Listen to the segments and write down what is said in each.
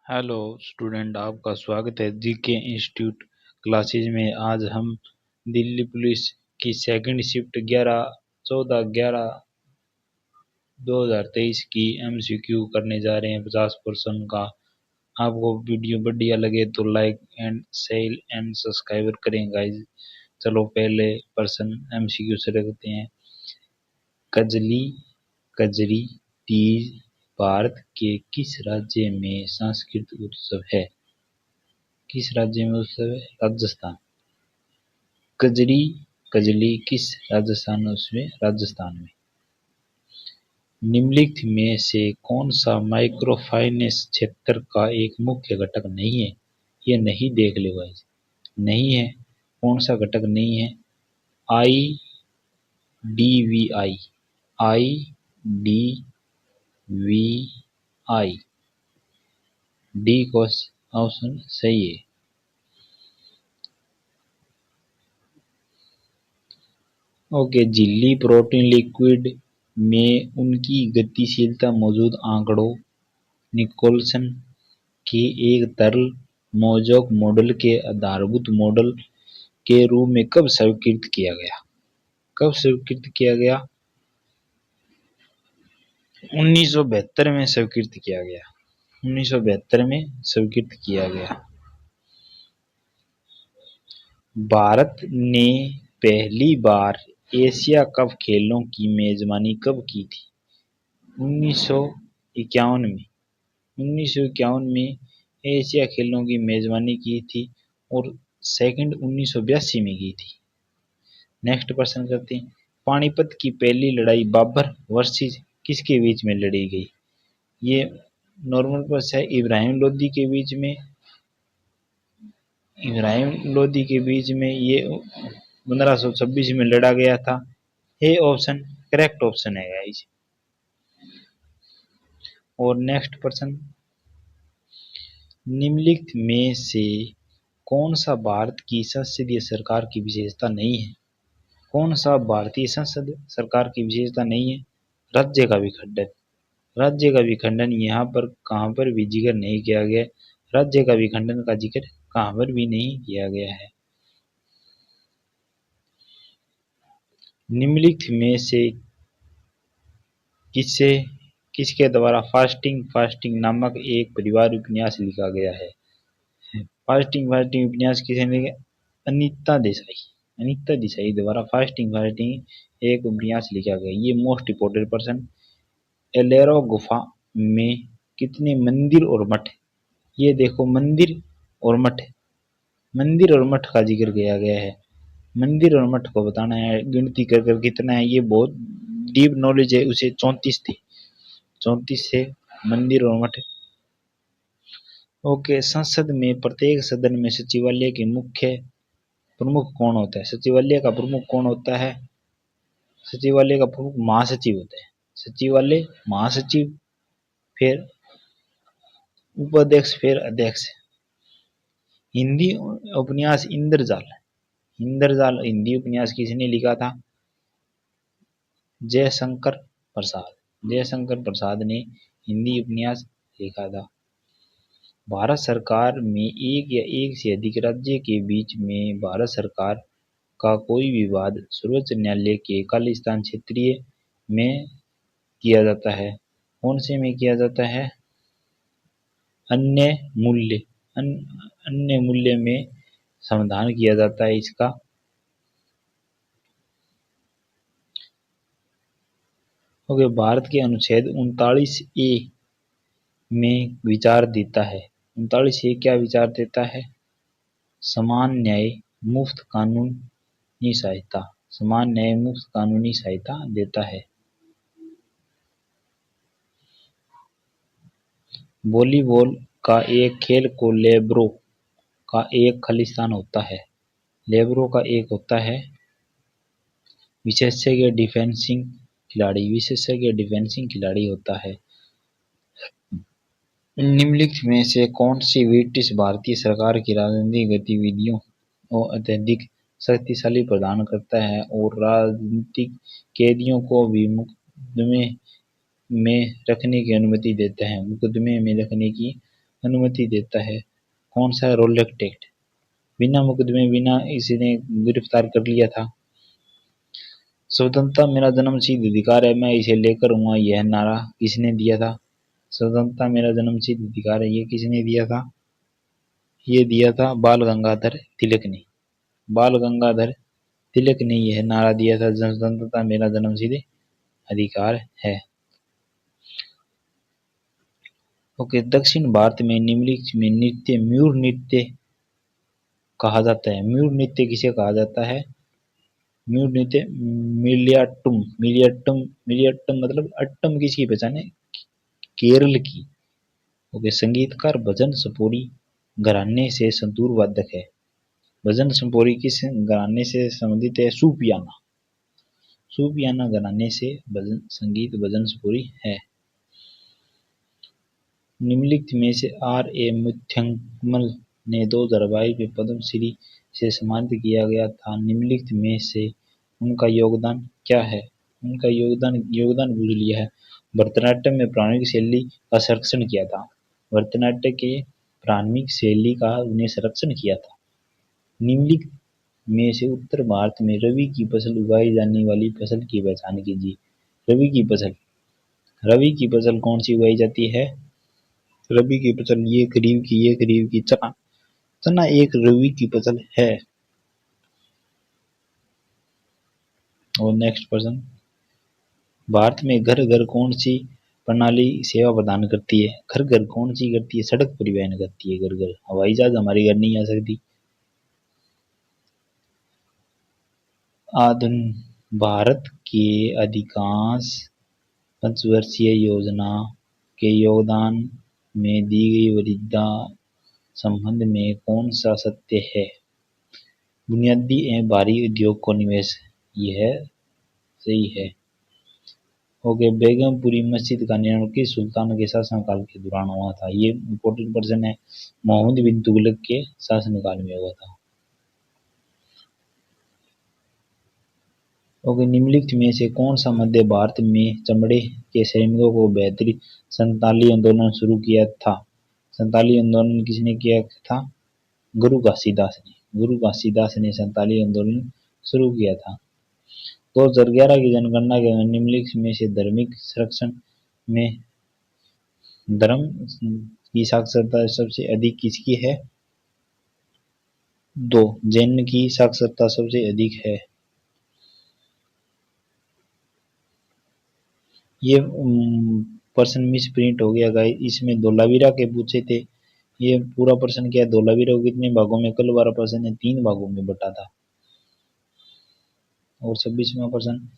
Hello student, आपका स्वागत है जीके इंस्टीट्यूट क्लासेज में। आज हम दिल्ली पुलिस की सेकंड शिफ्ट 11/14/2023 की एमसीक्यू करने जा रहे हैं 50% का। आपको वीडियो बढ़िया लगे तो like and share and subscribe करें गाइज। चलो पहले पर्सन एमसीक्यू से रखते हैं। कजली कजरी तीज भारत के किस राज्य में सांस्कृतिक उत्सव है? किस राज्य में उत्सव है? राजस्थान। कजरी कजली किस राजस्थान उत्सव है? राजस्थान में। निम्नलिखित में से कौन सा माइक्रोफाइनेंस क्षेत्र का एक मुख्य घटक नहीं है? ये नहीं देख ले भाई, नहीं है। कौन सा घटक नहीं है? I D V I, I D V I, D को ऑप्शन सही है। ओके, झिल्ली प्रोटीन लिक्विड में उनकी गतिशीलता मौजूद आंकड़ों निकोल्सन के एक तरल मोज़ेक मॉडल के आधारभूत मॉडल के रूप में कब स्वीकृत किया गया? कब स्वीकृत किया गया? 1972 में स्वीकृत किया गया। 1972 में स्वीकृत किया गया। भारत ने पहली बार एशिया कप खेलों की मेजबानी कब की थी? 1951 में। 1951 में एशिया खेलों की मेजबानी की थी और सेकंड 1982 में की थी। नेक्स्ट प्रश्न करते हैं। पानीपत की पहली लड़ाई बाबर वर्सेस किसके बीच में लड़ी गई? ये नॉर्मल प्रश्न है। इब्राहिम लोदी के बीच में। इब्राहिम लोदी के बीच में ये 1526 में लड़ा गया था। ये ऑप्शन करेक्ट ऑप्शन है गाइस। और नेक्स्ट प्रश्न, निम्नलिखित में से कौन सा भारत की संसदीय सरकार की विशेषता नहीं है? कौन सा भारतीय संसद सरकार की विशेषता नहीं है? राज्य का विखंडन। राज्य का विखंडन यहाँ पर कहाँ पर भी जिक्र नहीं किया गया। राज्य का विखंडन का जिक्र कहाँ पर भी नहीं किया गया है। निम्नलिखित में से किसके द्वारा फास्टिंग फास्टिंग नामक एक परिवार उपन्यास लिखा गया है? फास्टिंग फास्टिंग उपन्यास किसे लिखा? अनीता देसाई। अनीता देसाई द्वारा फास्टिंग फास्टिंग एक उपन्यास लिखा गया। ये मोस्ट इंपोर्टेंट पर्सन। एलोरा गुफा में कितने मंदिर और मठ? ये देखो, मंदिर और मठ, मंदिर और मठ का जिक्र किया गया है। मंदिर और मठ को बताना है, गिनती कर कर कितना है। ये बहुत डीप नॉलेज है। उसे 34 थे, 34 से मंदिर और मठ। ओके, संसद में प्रत्येक सदन में सचिवालय के मुख्य प्रमुख कौन होता है? सचिवालय का प्रमुख कौन होता है? सचिवालय का प्रमुख महासचिव होता है। सचिवालय महासचिव, फिर उपाध्यक्ष, फिर अध्यक्ष। हिंदी उपन्यास इंद्रजाल, इंद्रजाल हिंदी उपन्यास किसने लिखा था? जयशंकर प्रसाद। जयशंकर प्रसाद ने हिंदी उपन्यास लिखा था। भारत सरकार में एक या एक से अधिक राज्य के बीच में भारत सरकार का कोई विवाद सर्वोच्च न्यायालय के खालिस्तान क्षेत्रीय में किया जाता है। कौन से में किया जाता है? अन्य मूल्य, अन्य मूल्य में समाधान किया जाता है इसका। ओके, भारत के अनुच्छेद 39A में विचार देता है। 39A क्या विचार देता है? समान न्याय, मुफ्त कानूनी सहायता। समान न्याय, मुफ्त कानूनी सहायता देता है। वॉलीबॉल का एक खेल को लेब्रो का एक खालिस्तान होता है। लेब्रो का एक होता है विशेषज्ञ डिफेंसिंग खिलाड़ी। विशेषज्ञ डिफेंसिंग खिलाड़ी होता है। निम्नलिखित में से कौन सी ब्रिटिश भारतीय सरकार की राजनीतिक गतिविधियों को अत्यधिक शक्तिशाली प्रदान करता है और राजनीतिक कैदियों को भी मुकदमे में रखने की अनुमति देता है? मुकदमे में रखने की अनुमति देता है? कौन सा रोलेक्ट एक्ट? बिना मुकदमे बिना इसने गिरफ्तार कर लिया था। स्वतंत्रता मेरा जन्मसिद्ध अधिकार है, मैं इसे लेकर हुआ, यह नारा किसने दिया था? स्वतंत्रता मेरा जन्मसिद्ध अधिकार है, ये किसने दिया था? ये दिया था बाल गंगाधर तिलक ने। बाल गंगाधर तिलक ने यह नारा दिया था, स्वतंत्रता मेरा जन्मसिद्ध अधिकार है। ओके, दक्षिण भारत में निम्नलिखित में नृत्य म्यूर नृत्य कहा जाता है। म्यूर नृत्य किसे कहा जाता है? म्यूर नृत्य मिलियाट्टुम। मिलियाट्टुम मिलियाट्टुम मतलब अट्टम किसकी पहचान है? केरल की। ओके, संगीतकार भजन सपोरी घराने से संतूर वादक है। भजन सपोरी किस घराने से संबंधित है? सूफियाना। सूफियाना घराने से भजन संगीत भजन सपोरी है। निम्नलिखित में से आर ए मुथ्यमल ने 2022 में पद्म श्री से सम्मानित किया गया था। निम्नलिखित में से उनका योगदान क्या है? उनका योगदान बुझ लिया है। भरतनाट्यम में प्रारंभिक शैली का संरक्षण किया था। भरतनाट्यम के प्रारंभिक शैली का उन्हें संरक्षण किया था। निम्नलिखित में से उत्तर भारत में रबी की फसल उगाई जाने वाली फसल की पहचान कीजिए। रबी की फसल। रबी की फसल कौन सी उगाई जाती है? रबी की फसल ये खरीफ की चना। चना एक रबी की फसल है। और नेक्स्ट प्रश्न, भारत में घर घर कौन सी प्रणाली सेवा प्रदान करती है? घर घर कौन सी करती है? सड़क परिवहन करती है। घर घर हवाई जहाज हमारे घर नहीं आ सकती। आधुनिक भारत के अधिकांश पंचवर्षीय योजना के योगदान में दी गई वरीयता संबंध में कौन सा सत्य है? बुनियादी एवं भारी उद्योग को निवेश, यह सही है। ओके, बेगमपुरी मस्जिद का निर्माण किस सुल्तान के शासनकाल के दौरान हुआ था? ये इम्पोर्टेंट पर्सन है, मोहम्मद बिन तुगलक के शासनकाल में हुआ था। ओके, निम्नलिखित में से कौन सा मध्य भारत में चमड़े के श्रमिकों को बेहतरी संताली आंदोलन शुरू किया था? संताली आंदोलन किसने किया था? गुरु घासीदास ने। गुरु घासीदास ने संताली आंदोलन शुरू किया था। 2011 की जनगणना के अनुसार निम्नलिखित में से धार्मिक संरक्षण में धर्म की साक्षरता सबसे अधिक किसकी है? 2, जैन की साक्षरता सबसे अधिक है। ये प्रश्न मिस प्रिंट हो गया गाइस, इसमें धोलावीरा के पूछे थे। ये पूरा प्रश्न क्या है? धोलावीरा को कितने भागों में, कल वाला प्रश्न है 3 भागों में बटा था। और 26वां प्रश्न,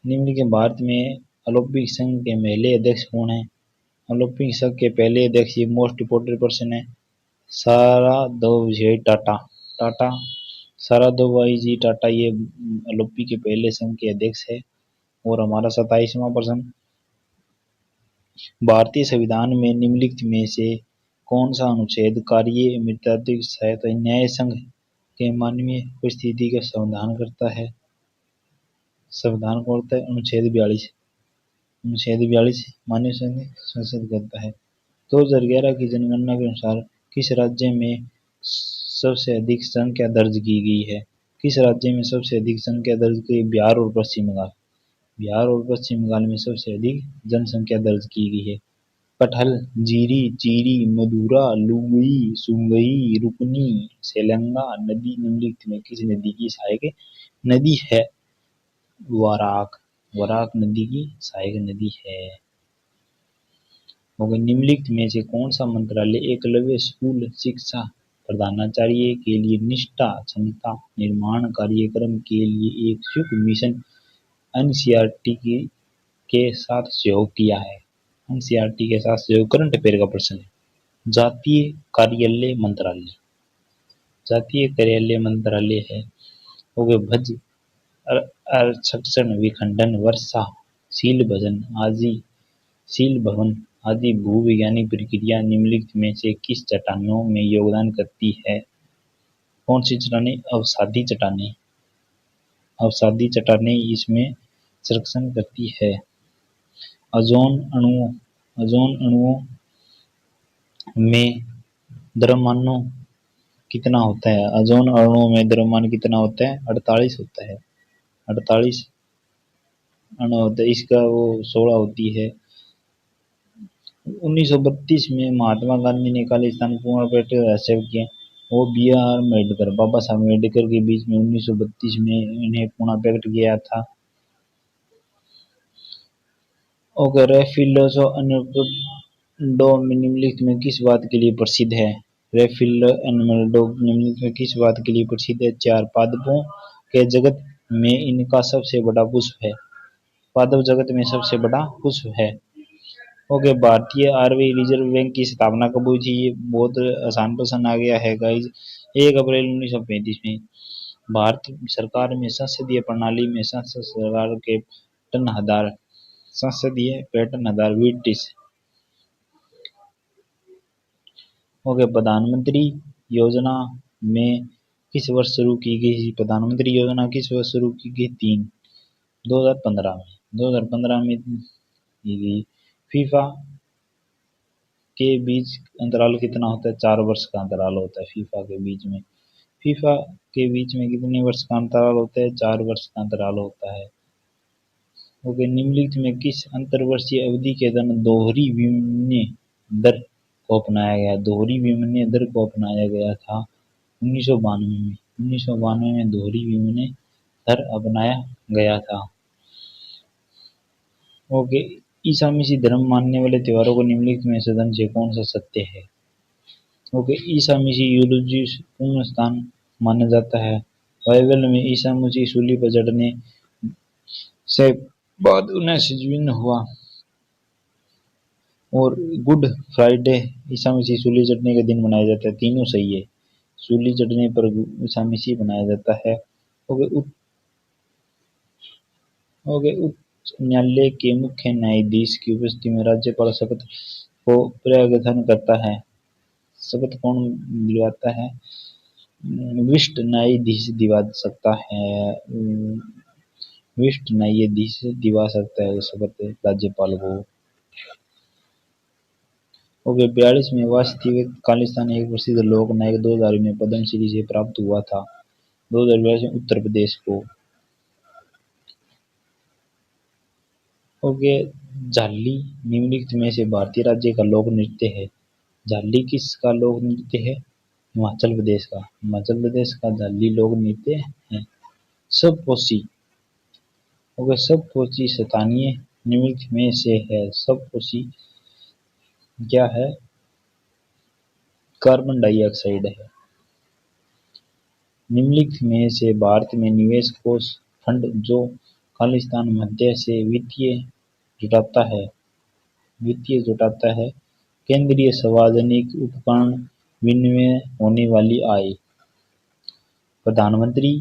निम्न के भारत में ओलंपिक संघ के पहले अध्यक्ष कौन है? ओलंपिक संघ के पहले अध्यक्ष, ये मोस्ट इंपोर्टेंट प्रश्न है, साराभाई टाटा। टाटा साराभाई जी टाटा ये ओलंपिक के पहले संघ के अध्यक्ष है। और हमारा 27वां प्रश्न, भारतीय संविधान में निम्नलिखित में से कौन सा अनुच्छेद कार्य मृतात्विक सहायता न्याय संघ के मानवीय परिस्थिति का समाधान करता है? संविधान को होता है अनुच्छेद 42। अनुच्छेद 42 मानवीय संघ संसद करता है। 2011 की जनगणना के अनुसार किस राज्य में सबसे अधिक संख्या दर्ज की गई है? किस राज्य में सबसे अधिक संख्या दर्ज की? बिहार और पश्चिम बंगाल। बिहार और पश्चिम बंगाल में सबसे अधिक जनसंख्या दर्ज की गई है। कटहल, जीरी, चीरी, मधुरा, लुगई, सुंगई, रुकनी, सेलंगा नदी निम्नलिखित में किस नदी की सहायक नदी है? वराक। वराक नदी की सहायक नदी है। होगा, निम्नलिखित में से कौन सा मंत्रालय एकलव्य स्कूल शिक्षा प्रधानाचार्य के लिए निष्ठा क्षमता निर्माण कार्यक्रम के लिए एक संयुक्त मिशन एनसीईआरटी के साथ सहयोग किया है? एनसीईआरटी के साथ सहयोग करंट अफेयर का प्रश्न है। जातीय कार्यालय मंत्रालय। जातीय कार्यालय मंत्रालय है। हो गए भज, अक्षरण, विखंडन, वर्षा, शील भजन आदि, शील भवन आदि भूवैज्ञानिक प्रक्रिया निम्नलिखित में से किस चट्टानों में योगदान करती है? कौन सी चट्टानें? अवसादी चट्टानें। अवसादी चट्टानें इसमें संरक्षण करती है। ओजोन अणुओं में द्रव्यमान कितना होता है? ओजोन अणु में द्रव्यमान कितना होता है? 48 होता है। 48 अणु होता है। इसका वो 16 होती है। 1932 में महात्मा गांधी ने खालिस्तान पूर्ण पेट सेव किया। वो बी आर अम्बेडकर, बाबा साहब अम्बेडकर के बीच में 1932 में इन्हें पूर्ण पैक्ट किया था। ओके, रेफिलोसो एनमेल्डो निम्नलिखित में किस बात के लिए प्रसिद्ध है? रेफिलो एनमेल्डो निम्नलिखित में किस बात के लिए प्रसिद्ध है? 4, पादपों के जगत में इनका सबसे बड़ा पुष्प है। पादप जगत में सबसे बड़ा पुष्प है। ओके, भारतीय आरबीआई रिजर्व बैंक की स्थापना कब हुई थी? ये बहुत आसान प्रश्न आ गया है गाइज। 1 अप्रैल 1935 में। भारत सरकार में संसदीय प्रणाली में संसद सरकार के पैटर्न आधार, संसदीय पैटर्न आधार ब्रिटिश। ओके, प्रधानमंत्री योजना में किस वर्ष शुरू की गई थी? प्रधानमंत्री योजना किस वर्ष शुरू की गई? 2015 में। 2015 में की गई। फीफा के बीच अंतराल कितना होता है? 4 वर्ष का अंतराल होता है फीफा के बीच में। फीफा के बीच में कितने वर्ष का अंतराल होता है? 4 वर्ष का अंतराल होता है। ओके, निम्नलिखित में किस अंतर्वर्षीय अवधि के दौरान दोहरी विनिमय दर को अपनाया गया? दोहरी विनिमय दर को अपनाया गया था 1992 में। 1992 में दोहरी विनिमय दर अपनाया गया था। ओके, ईसा मसीह धर्म मानने वाले त्योहारों को निम्नलिखित में से कौन सा सत्य है? ओके, ईसा मसीह यूरोलॉजी पूर्ण स्थान माना जाता है। बाइबल में ईसा मसीह सूली पर चढ़ने से बाद उन्हें सजीवन हुआ। और गुड फ्राइडे ईसा मसीह सूली चढ़ने के दिन मनाया जाता है। तीनों सही है। सूली चढ़ने पर ईसा मसीह मनाया जाता है। ओके, उच्च न्यायालय के मुख्य न्यायाधीश की उपस्थिति में राज्यपाल शपथ को प्रज्ञापन करता है। शपथ कौन दिलवाता है? वरिष्ठ न्यायाधीश दिवा सकता है। वरिष्ठ न्यायाधीश दिवा सकता है शपथ राज्यपाल को। ओके, 42 में वास्तविक खालिस्तान एक प्रसिद्ध लोक नायक 2000 में पद्मश्री से प्राप्त हुआ था। 2042 में उत्तर प्रदेश को। ओके, झाली निम्नलिखित में से भारतीय राज्य का लोक नृत्य है। झाली किसका लोक नृत्य है? हिमाचल प्रदेश का। हिमाचल प्रदेश का झाली लोक नृत्य है। सबपोशी। ओके, सबपोशी स्थानीय निम्नलिखित में से है। सबपोशी क्या है? कार्बन डाइऑक्साइड है। निम्नलिखित में से भारत में निवेश कोष फंड जो खालिस्तान मध्य से वित्तीय जुटाता है। केंद्रीय सार्वजनिक उपक्रम विनिमय होने वाली आय। प्रधानमंत्री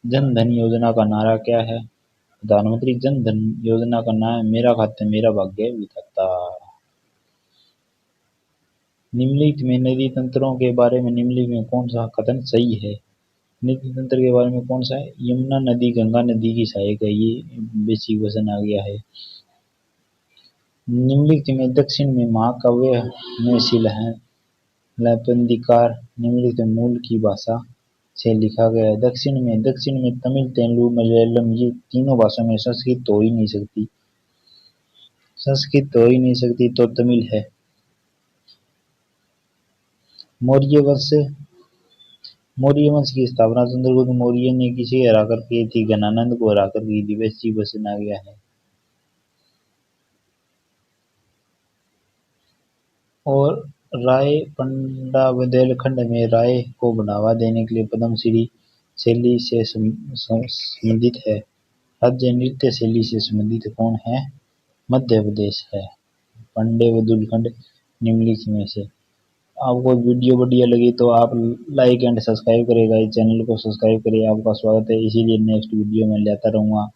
जन धन योजना का नारा क्या है? प्रधानमंत्री जन धन योजना का नारा मेरा खाता मेरा भाग्य विधाता। निम्नलिखित में नदी तंत्रों के बारे में निम्नलिखित में कौन सा कथन सही है? नदी तंत्र के बारे में कौन सा है? यमुना नदी गंगा नदी की सहायक है। ये बेसिक क्वेश्चन आ गया है। निम्नलिखित में दक्षिण में महाकाव्य में शिलापंदिकार निम्नलिखित मूल की भाषा से लिखा गया है। दक्षिण में तमिल, तेलुगु, मलयालम, ये तीनों भाषा में संस्कृत हो ही नहीं सकती। संस्कृत हो ही नहीं सकती तो तमिल है। मौर्य वंश की स्थापना चंद्रगुप्त मौर्य ने किसे हराकर की थी? घनानंद को हराकर की थी। बेसिक क्वेश्चन आ गया है। और राय पंडा बुंदेलखंड में राय को बढ़ावा देने के लिए पद्मश्री शैली से संबंधित है। राज्य नृत्य शैली से संबंधित कौन है? मध्य प्रदेश है। पंडे बुंदेलखंड निम्नलिखित में से। आपको वीडियो बढ़िया लगी तो आप लाइक एंड सब्सक्राइब करेगा। इस चैनल को सब्सक्राइब करिए। आपका स्वागत है। इसीलिए नेक्स्ट वीडियो में लाता रहूँगा।